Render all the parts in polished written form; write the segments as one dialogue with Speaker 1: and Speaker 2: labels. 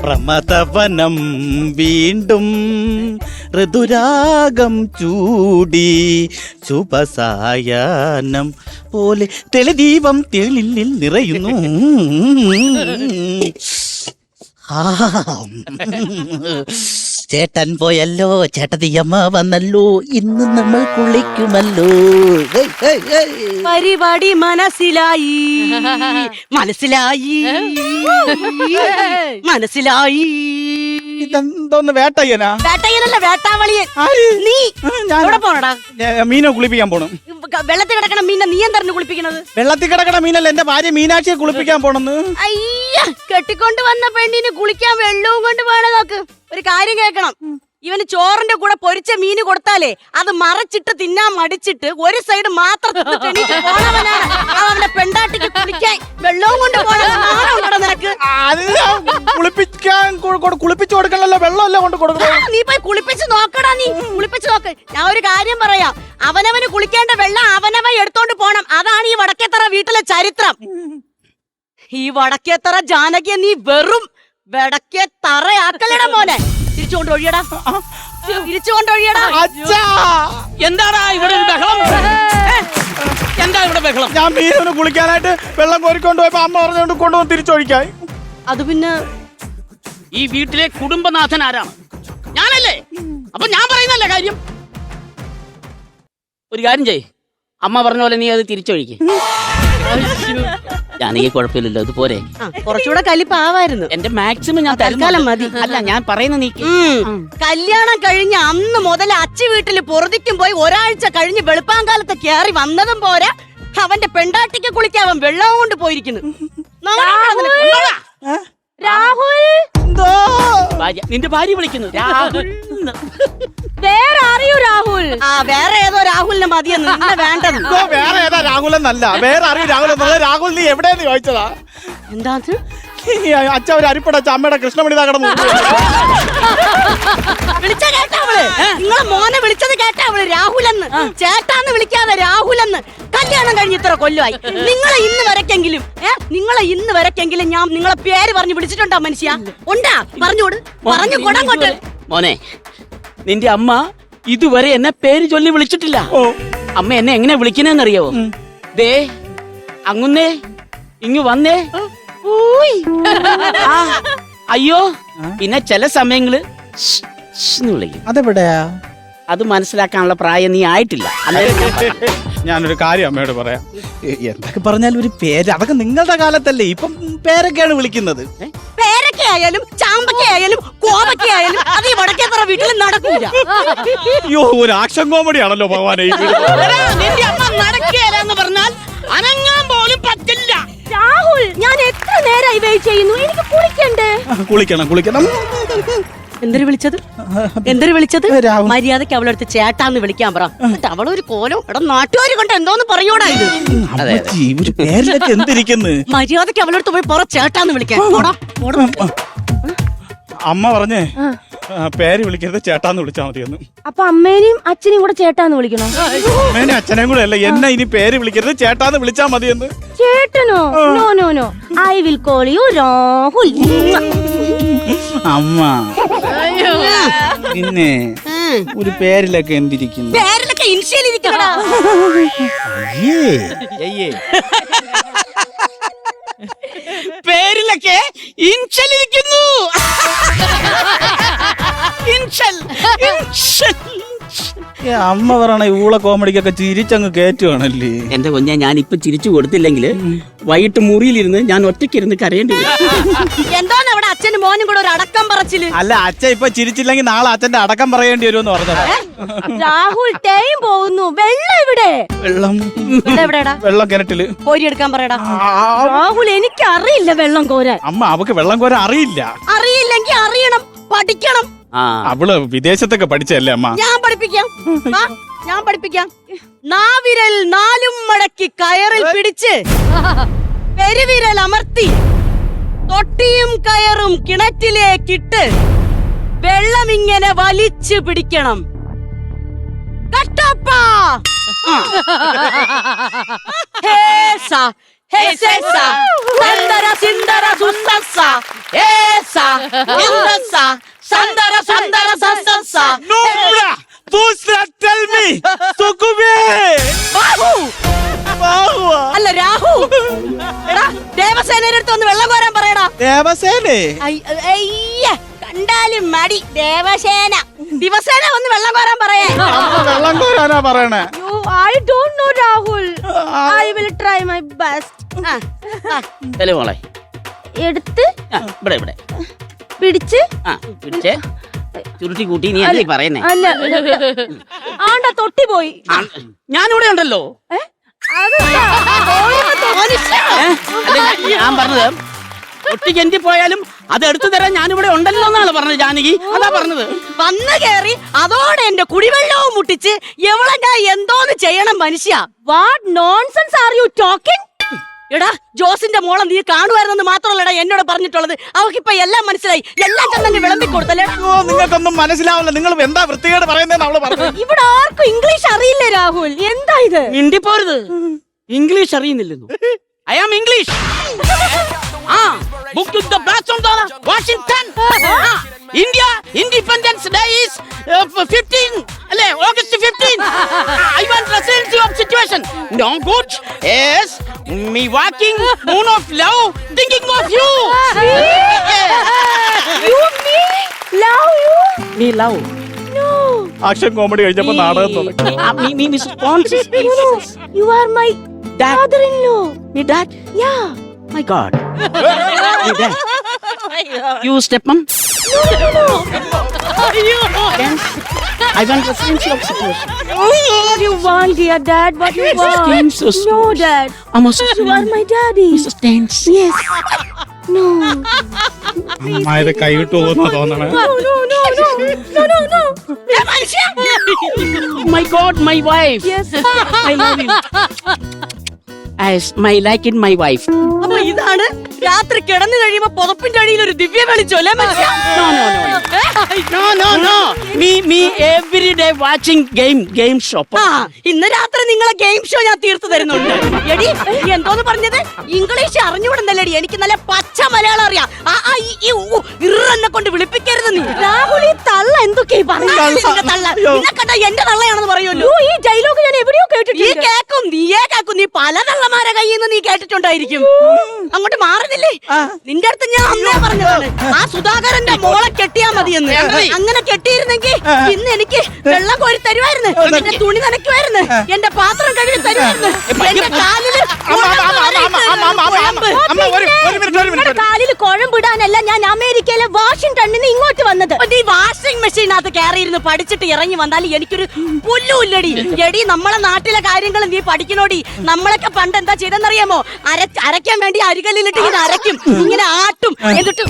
Speaker 1: പ്രമദവനം വീണ്ടും ഋതുരാഗം ചൂടി ശുഭസായാഹ്നം പോലെ തെളിദീപം തെളിലിൽ നിറയുന്നു. ചേട്ടൻ പോയല്ലോ, ചേട്ടത്തിയമ്മ വന്നല്ലോ, ഇന്ന് നമ്മൾ കുളിക്കുമല്ലോ.
Speaker 2: പരിപാടി മനസ്സിലായി മനസ്സിലായി മനസ്സിലായി.
Speaker 1: ഇതെന്തോന്ന് വേട്ടയ്യനാ?
Speaker 2: വേട്ടയ്യനല്ല, വേട്ടാവളിയൻ. നീ എവിടെ പോണടാ?
Speaker 1: മീനെ കുളിപ്പിക്കാൻ പോണം.
Speaker 2: വെള്ളത്തിൽ കിടക്കണ മീനെ നീ എന്താ കുളിപ്പിക്കണത്?
Speaker 1: വെള്ളത്തിൽ കിടക്കണ മീനല്ല, എന്റെ ഭാര്യ മീനാക്ഷിയെ കുളിപ്പിക്കാൻ പോണെന്ന്.
Speaker 2: അയ്യ, കെട്ടിക്കൊണ്ട് വന്ന പെണ്ണിന് കുളിക്കാൻ വെള്ളവും കൊണ്ട് വേണം. നോക്ക്, ഒരു കാര്യം കേൾക്കണം. ഇവന് ചോറിന്റെ കൂടെ പൊരിച്ച മീന് കൊടുത്താലേ അത് മറച്ചിട്ട് തിന്നാൻ മടിച്ചിട്ട് ഒരു സൈഡ് മാത്രം പോണവനാണ്. അവന്റെ പെണ്ടാട്ടിക്ക് കുളിക്കാൻ വെള്ളവും കൊണ്ട് പോണോ നിനക്ക്?
Speaker 1: കുളിപ്പിച്ചു കൊടുക്കണല്ലോ, വെള്ളമല്ല കൊണ്ട് കൊടുക്കണം.
Speaker 2: നീ പോയി കുളിപ്പിച്ച് നോക്കടാ, നീ കുളിപ്പിച്ച് നോക്ക്. ഞാൻ ഒരു കാര്യം പറയാം, അവനവന് കുളിക്കേണ്ട വെള്ളം അവനവൻ എടുത്തോണ്ട് പോണം. അതാണ് ഈ വടക്കേത്തറ വീട്ടിലെ ചരിത്രം. ഈ വടക്കേത്തറ ജാനകിയെ നീ വെറും വടക്കേത്തറയാക്കലടാ മോനെ. തിരിച്ചുകൊണ്ട് ഒഴിയടാ, തിരിച്ചുകൊണ്ട് ഒഴിയടാ.
Speaker 3: എന്താടാ ഇവിടെ ബഹളം? എന്താ ഇവിടെ ബഹളം?
Speaker 1: ഞാൻ മീനൊന്ന് കുളിക്കാനായിട്ട് വെള്ളം കോരിക്കൊണ്ട് പോയപ്പോ അമ്മ പറഞ്ഞുകൊണ്ട് കൊണ്ടുവന്ന് തിരിച്ചൊഴിക്കായി.
Speaker 2: അത് പിന്നെ
Speaker 3: ഈ വീട്ടിലെ കുടുംബനാഥൻ ആരാണ്? ഞാനല്ലേ? അപ്പൊ ഞാൻ പറയുന്നല്ലേ കാര്യം. ഒരു കാര്യം ചെയ്, അമ്മ പറഞ്ഞ പോലെ നീ അത് തിരിച്ചൊഴിക്ക്. ഞാനീ കുഴപ്പമില്ലല്ലോ, ഇത് പോരെ?
Speaker 2: കുറച്ചുകൂടെ കലിപ്പാവായിരുന്നു.
Speaker 3: എന്റെ മാക്സിമം ഞാൻ
Speaker 2: തൽക്കാലം മതി.
Speaker 3: അല്ല, ഞാൻ പറയുന്ന നീ
Speaker 2: കല്യാണം കഴിഞ്ഞ അന്ന് മുതൽ അച്ഛ വീട്ടിൽ പൊറുതിക്കും പോയി ഒരാഴ്ച കഴിഞ്ഞ് വെളുപ്പാങ്കാലത്ത് കയറി വന്നതും പോരാ, അവന്റെ പെണ്ടാട്ടിക്ക് കുളിക്കാൻ അവൻ വെള്ളം കൊണ്ട് പോയിരിക്കുന്നു. രാഹുൽ,
Speaker 3: നിന്റെ ഭാര്യ വിളിക്കുന്നു രാഹുൽ.
Speaker 2: വേറെ അറിയൂ രാഹുൽ? വേറെ ഏതോ രാഹുലിനെ മതിയെന്ന് വേണ്ടത്.
Speaker 1: വേറെ ഏതാ രാഹുലെന്നല്ല, വേറെ അറിയൂ രാഹുൽ എന്നല്ല. രാഹുൽ നീ എവിടെയെന്ന് ചോദിച്ചതാ.
Speaker 2: എന്താ
Speaker 1: അച്ഛ ഒരു അരിപ്പടച്ച അമ്മയുടെ കൃഷ്ണമണി തകടന്നു
Speaker 2: വിളിച്ച കേട്ടാവള്? നിങ്ങളെ മോനെ വിളിച്ചത് കേട്ടാവള്? രാഹുലെന്ന്, ചേട്ടാന്ന് വിളിക്കാതെ രാഹുലെന്ന്. കല്യാണം കഴിഞ്ഞ് ഇത്ര കൊല്ലമായി. നിങ്ങളെ ഇന്ന് വരക്കെങ്കിലും ഞാൻ നിങ്ങളെ പേര് പറഞ്ഞു വിളിച്ചിട്ടുണ്ടോ മനുഷ്യ? ഉണ്ടാ? പറഞ്ഞോട്, പറഞ്ഞു കൊടങ്ങോട്ട്.
Speaker 3: മോനെ, നിന്റെ അമ്മ ഇതുവരെ എന്നെ പേര് ചൊല്ലി വിളിച്ചിട്ടില്ല. അമ്മ എന്നെ എങ്ങനെ വിളിക്കുന്നറിയാവോ? ദേ അങ്ങുന്നേ, ഇങ്ങു വന്നേ, അയ്യോ. പിന്നെ ചില സമയങ്ങള് വിളിക്കും.
Speaker 1: അതെവിടെയാ?
Speaker 3: അത് മനസ്സിലാക്കാനുള്ള പ്രായം നീ ആയിട്ടില്ല.
Speaker 1: ഞാനൊരു കാര്യം അമ്മയോട് പറയാം. എന്തൊക്കെ പറഞ്ഞാലും ഒരു പേര്, അതൊക്കെ നിങ്ങളുടെ കാലത്തല്ലേ. ഇപ്പം പേരൊക്കെയാണ് വിളിക്കുന്നത്.
Speaker 2: പേരൊക്കെ ആയാലും ചാമ്പക്ക ആയാലും കോവക്ക ആയാലും അത് ഈ വടക്കേത്തറ വീട്ടിൽ നടക്കൂല.
Speaker 1: അയ്യോ, ഒരു ആക്ഷൻ കോമഡി ആണല്ലോ ഭഗവാനെ.
Speaker 3: നിന്റെ അമ്മ നടക്കുകയെന്ന് പറഞ്ഞാൽ അനങ്ങാൻ പോലും പറ്റില്ല.
Speaker 2: രാഹുൽ, ഞാൻ എത്ര നേരമായി വെയിറ്റ് ചെയ്യുന്നു. എനിക്ക് കുളിക്കണ്ടേ?
Speaker 1: കുളിക്കണം.
Speaker 2: എന്തൊരു വിളിച്ചത്? മര്യാദക്ക് അവളെടുത്ത് ചേട്ടാന്ന് വിളിക്കാൻ പറ. അവളൊരു കോലം ഇവിടെ നാട്ടുകാർ കൊണ്ട് എന്തോന്ന് പറയൂടാ ഇത്.
Speaker 1: എന്തിരിക്കുന്നു?
Speaker 2: മര്യാദക്ക് അവളെടുത്ത് പോയി പറ ചേട്ടാന്ന് വിളിക്കാൻ.
Speaker 1: അമ്മ പറഞ്ഞേ പേര് വിളിക്കരുത്, ചേട്ടാന്ന് വിളിച്ചാ മതിയെന്ന്.
Speaker 2: അപ്പൊ അമ്മേനെയും അച്ഛനെയും കൂടെ ചേട്ടാന്ന് വിളിക്കണോ?
Speaker 1: അമ്മേനെയും അച്ഛനെയും കൂടെ അല്ല, എന്നെ ഇനി പേര് വിളിക്കരുത്, ചേട്ടാന്ന് വിളിച്ചാ മതിയെന്ന്.
Speaker 2: ചേട്ടനോ? No, I will call you Rahul.
Speaker 1: അമ്മ പിന്നെ ഒരു പേരിലൊക്കെ എന്തിരിക്കുന്നു?
Speaker 2: പേരിലൊക്കെ ഇൻഷ്യൽ ഇരിക്കണടാ.
Speaker 3: പേരിലൊക്കെ ഇൻഷൽ ഇരിക്കുന്നു.
Speaker 1: അമ്മ പറയണ ഊള കോമഡിക്കൊക്കെ ചിരിച്ചങ്ങ് കേറ്റുവാണല്ലേ.
Speaker 3: എന്റെ കുഞ്ഞെ, ഞാൻ ഇപ്പൊ ചിരിച്ചു കൊടുത്തില്ലെങ്കിൽ വൈകിട്ട് മുറിയിലിരുന്ന് ഞാൻ ഒറ്റയ്ക്കിരുന്ന് കരയേണ്ടി വരും.
Speaker 2: എന്താണ് അവിടെ അച്ഛനും മോനും കൂടെ ഒരു അടക്കം പറച്ചില്?
Speaker 1: അല്ല, അച്ഛൻ ഇപ്പൊ ചിരിച്ചില്ലെങ്കിൽ നാളെ അച്ഛന്റെ അടക്കം പറയേണ്ടി വരുമെന്ന് പറഞ്ഞത്.
Speaker 2: രാഹുൽ, ടൈം പോകുന്നു. വെള്ളം എവിടെ?
Speaker 1: വെള്ളം കിണറ്റില്
Speaker 2: കോരിയെടുക്കാൻ പറയടാ. രാഹുൽ, എനിക്ക് അറിയില്ല വെള്ളം കോരാൻ.
Speaker 1: അമ്മ, അവക്ക് വെള്ളം കോരാൻ
Speaker 2: അറിയില്ലെങ്കിൽ അറിയണം, പഠിക്കണം.
Speaker 1: അവള് വിദേശത്തൊക്കെ പഠിച്ചല്ലേ അമ്മ.
Speaker 2: ഞാൻ പഠിപ്പിക്കാം. നാവിരൽ നാലും മടക്കി കയറിൽ പിടിച്ച് പെരുവിരൽ അമർത്തി തൊട്ടിയും കയറും കിണറ്റിലേക്കിട്ട് വെള്ളം ഇങ്ങനെ വലിച്ചു പിടിക്കണം. Kattappa ഹേസ ഹേസ സിന്ദര സുസസ
Speaker 3: സന്തര സന്തര സസ
Speaker 1: No, bra. Who's that? Tell me. സുകുബേ.
Speaker 2: ബാഹു
Speaker 1: ബാഹുവാ.
Speaker 2: അല്ല രാഹു. എടാ ദേവസേനയുടെ അടുത്ത് ഒന്ന് വെള്ളം കോരാൻ പറയടാ.
Speaker 1: ദേവസേനേ.
Speaker 2: അയ്യ കണ്ടാലും മടി ദേവസേന. ദിവസേന ഒന്ന് വെള്ളം കോരാൻ പറയേ.
Speaker 1: വെള്ളം കോരാനാ പറയണേ.
Speaker 2: I don't know Rahul. I will try my best.
Speaker 3: മോളെ
Speaker 2: എടുത്ത്
Speaker 3: ഇവിടെ ഇവിടെ
Speaker 2: പിടിച്ച്
Speaker 3: പിടിച്ചേ ചുരുട്ടി കൂട്ടി നീ അല്ലേ പറയുന്നേ?
Speaker 2: അല്ല ആണ്ട തൊട്ടി പോയി.
Speaker 3: ഞാനിവിടെ ഉണ്ടല്ലോ. ഞാൻ പറഞ്ഞത് ഒട്ടിക്ക് എന്തി പോയാലും അത് എടുത്തു തരാൻ ഞാനിവിടെ ഉണ്ടല്ലോ എന്നാണ് പറഞ്ഞത് ജാനകി. അതാ പറഞ്ഞത്.
Speaker 2: വന്ന് കേറി അതോടെ എന്റെ കുടിവെള്ളവും മുട്ടിച്ച് എവളെ ഞാൻ എന്തോന്ന് ചെയ്യണം മനുഷ്യ. What nonsense are you talking? എടാ ജോസിന്റെ മോളെ നീ കാണുമായിരുന്നെന്ന് മാത്രമല്ലടാ എന്നോട് പറഞ്ഞിട്ടുള്ളത്. അവക്കിപ്പൊ എല്ലാം മനസ്സിലായി. എല്ലാം ചെന്നെ വിളമ്പി കൊടുത്തല്ലേ.
Speaker 1: നിങ്ങൾക്കൊന്നും മനസ്സിലാവില്ല. നിങ്ങൾ എന്താ വൃത്തികേട് പറയുന്നതെന്ന് അവള് പറഞ്ഞു.
Speaker 2: ഇവിടെ ആർക്കും ഇംഗ്ലീഷ് അറിയില്ല രാഹുൽ. എന്താ ഇത്?
Speaker 3: മിണ്ടിപ്പോരുത്. ഇംഗ്ലീഷ് അറിയുന്നില്ലെന്നു. I am English. Book to the blast on the Washington. India Independence Day is 15 അല്ലേ August 15. I want residency of situation. No good. Yes, me walking moon of love thinking of you.
Speaker 2: You me love you?
Speaker 3: Me love.
Speaker 2: No.
Speaker 1: Action comedy കഴിഞ്ഞപ്പോ നാടകം തുടങ്ങി.
Speaker 3: Me Miss Francis.
Speaker 2: You are my father-in-law.
Speaker 3: Me dad.
Speaker 2: Yeah.
Speaker 3: My God. Me dad. You stepmom.
Speaker 2: No.
Speaker 3: Then I want residency of situation.
Speaker 2: What you want, dear dad? What you want?
Speaker 3: Games so
Speaker 2: No, dad. You are my daddy.
Speaker 3: Mrs. Dance.
Speaker 2: Yes. No.
Speaker 1: അമ്മായത് കൈവിട്ടു പോകുന്ന തോന്നണേ.
Speaker 2: No.
Speaker 3: My God, my wife.
Speaker 2: Yes.
Speaker 3: I love you. As my like in my wife.
Speaker 2: അപ്പൊ ഇതാണ് രാത്രി കിടന്നു കഴിയുമ്പോ പുതപ്പിന്റെ അടിയിൽ ഒരു ദിവ്യ വെളിച്ചം അല്ലേ മനുഷ്യ?
Speaker 3: No. Me every day watching game shop.
Speaker 2: ഇന്ന് രാത്രി നിങ്ങളെ ഗെയിം ഷോ ഞാൻ തീർത്തു തരുന്നുണ്ട്. എടി നീ എന്തോന്ന് പറഞ്ഞത്? ഇംഗ്ലീഷ് അറിഞ്ഞുകൂടുന്നല്ലേടി? എനിക്ക് നല്ല പച്ച മലയാളം അറിയാം. ഇറന്നെ കൊണ്ട് വിളിപ്പിക്കരുത് നീ. രാഹുൽ ഈ തള്ള എന്തൊക്കെയാ എന്റെ തള്ളയാണെന്ന് പറയുമല്ലോ. ഈ ഡയലോഗ് ഞാൻ എവിടെയോ കേട്ടിട്ടുണ്ട്. നീയേ കേക്കും. നീ പല തള്ളമാരെ കയ്യിൽ നിന്ന് നീ കേട്ടിട്ടുണ്ടായിരിക്കും. അങ്ങോട്ട് മാറുന്നില്ലേ? നിന്റെ അടുത്ത് ഞാൻ അന്നേ പറഞ്ഞതാണ് ആ സുധാകരന്റെ മോളെ കെട്ടിയാ മതിയെന്ന്. അങ്ങനെ കെട്ടിയിരുന്നെങ്കിൽ ഇന്ന് എനിക്ക് വെള്ളം കോരി തരുമായിരുന്നു, എന്റെ തുണി നനയ്ക്കുമായിരുന്നു, എന്റെ പാത്രം കഴുകി തരുമായിരുന്നു, എന്റെ കാലിൽ കുഴമ്പിടാനല്ല ഞാൻ അമേരിക്കയിലെ വാഷിംഗ്ടണിന് ഇങ്ങോട്ട് വന്നത്. ഈ വാഷിംഗ് മെഷീനകത്ത് കയറിയിരുന്ന് പഠിച്ചിട്ട് ഇറങ്ങി വന്നാൽ എനിക്കൊരു പുല്ലുമില്ലടി. എടി നമ്മളെ നാട്ടിലെ കാര്യങ്ങൾ നീ പഠിക്കണോടി. നമ്മളൊക്കെ പണ്ട് എന്താ ചെയ്തെന്നറിയാമോ? അരയ്ക്കാൻ വേണ്ടി അരികല്ലിലിട്ട് ഇങ്ങനെ അരയ്ക്കും, ഇങ്ങനെ ആട്ടും, എന്നിട്ട്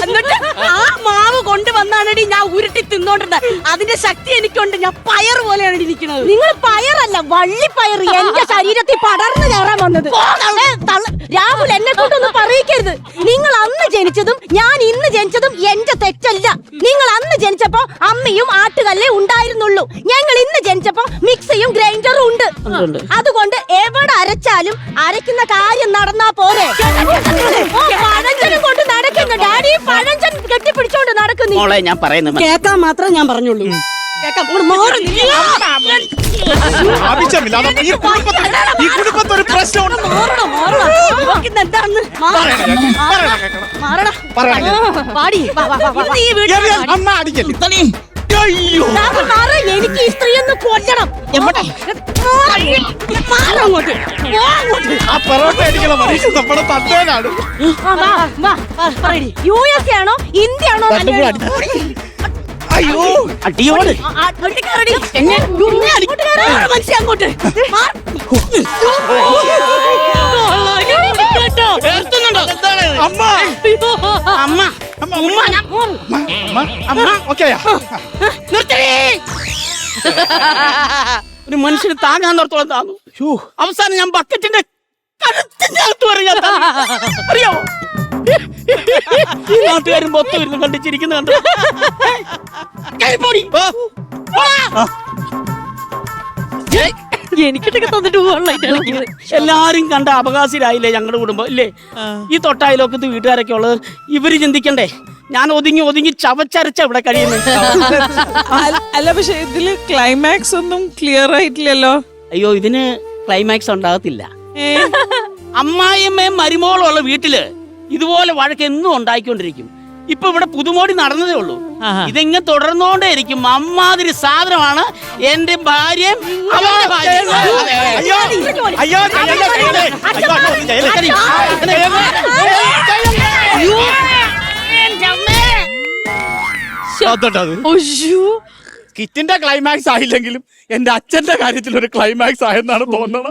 Speaker 2: എന്നിട്ട് ആ മാവ് കൊണ്ടുവന്നാണടി ഞാൻ ഉരുട്ടി തിന്നോണ്ടിരുന്നത്. അതിന്റെ ശക്തി എനിക്കുണ്ട്. ഞാൻ പയർ പോലെയാണ് ഇരിക്കുന്നത്. നിങ്ങൾ പയറല്ല, വള്ളിപ്പയർ എന്റെ ശരീരത്തിൽ പടർന്നു കയറാൻ വന്നത്. രാഹുൽ എന്നെ കൊണ്ടൊന്നും പറയിക്കരുത്. നിങ്ങൾ അന്ന് ജനിച്ചതും ഞാൻ ഇന്ന് ജനിച്ചതും എന്റെ തെറ്റല്ല. നിങ്ങൾ അന്ന് ജനിച്ചപ്പോ അമ്മയും ആട്ടുകല്ലേ ഉണ്ടായിരുന്നുള്ളൂ. ഞങ്ങൾ ഇന്ന് ജനിച്ചപ്പോ മിക്സിയും ഗ്രൈൻഡറും ഉണ്ട്. അതുകൊണ്ട് എവിടെ അരച്ചാലും അരയ്ക്കുന്ന കാര്യം നടന്നാ പോരെ. പഴഞ്ചനും കൊണ്ട് നടക്കുന്നു ഡാഡി. പഴഞ്ചൻ കെട്ടിപ്പിടിച്ചോണ്ട് നടക്കുന്നു.
Speaker 3: ഞാൻ പറയുന്നത്
Speaker 2: കേൾക്കാൻ മാത്രം ഞാൻ പറഞ്ഞുള്ളൂ.
Speaker 1: ഈ കുടുംബത്തൊരു പ്രശ്നമുണ്ട്. അമ്മ അടിക്കല്ലേ.
Speaker 2: എനിക്ക് ഈ സ്ത്രീ ഒന്ന് കൊല്ലണം.
Speaker 1: ആ പൊറോട്ട അടിക്കണ മനുഷ്യ നമ്മുടെ തന്തേനാണ്.
Speaker 2: USA ആണോ ഇന്ത്യ ആണോ?
Speaker 1: അയ്യോ
Speaker 3: അടിയോട്
Speaker 2: മനുഷ്യ അങ്ങോട്ട്
Speaker 1: അമ്മ
Speaker 3: അമ്മ
Speaker 1: അമ്മ ഓക്കെയാ.
Speaker 3: ഒരു മനുഷ്യന് താങ്ങാൻ നിർത്തോളം താന്നു. അവസാനം ഞാൻ ബക്കറ്റിന്റെ കഴുത്തിന്റെ അകത്ത് പറയാ. അറിയാമോ? നാട്ടുകാരും മൊത്തം ഇരുന്ന് കണ്ടിച്ചിരിക്കുന്ന കണ്ടു.
Speaker 2: എനിക്കിട്ടൊക്കെ തന്നിട്ട് പോകാനുള്ള
Speaker 3: എല്ലാരും കണ്ട അപകാശിരായില്ലേ ഞങ്ങളുടെ കുടുംബം ഇല്ലേ? ഈ തൊട്ടായാലൊക്കത്ത് വീട്ടുകാരൊക്കെ ഉള്ളത് ഇവര് ചിന്തിക്കണ്ടേ? ഞാൻ ഒതുങ്ങി ഒതുങ്ങി ചവച്ചരച്ച ഇവിടെ കഴിയുന്നത്.
Speaker 4: അല്ല പക്ഷെ ഇതില് ക്ലൈമാക്സ് ഒന്നും ക്ലിയർ ആയിട്ടില്ലല്ലോ.
Speaker 3: അയ്യോ, ഇതിന് ക്ലൈമാക്സ് ഉണ്ടാകത്തില്ല. അമ്മായിയമ്മയും മരുമോളും ഉള്ള വീട്ടില് ഇതുപോലെ വഴക്ക് എന്നും ഉണ്ടായിക്കൊണ്ടിരിക്കും. ഇപ്പൊ ഇവിടെ പുതുമോടി നടന്നതേ ഉള്ളൂ. ഇതെങ്ങനെ തുടർന്നോണ്ടേ ഇരിക്കും. അമ്മാതിരി സാധനമാണ് എന്റെ ഭാര്യയും അവളുടെ ഭാര്യയും.
Speaker 1: അയ്യോ അയ്യോ കിറ്റിന്റെ ക്ലൈമാക്സ് ആയില്ലെങ്കിലും എന്റെ അച്ഛന്റെ കാര്യത്തിൽ ഒരു ക്ലൈമാക്സ് ആയെന്നാണ് തോന്നുന്നത്.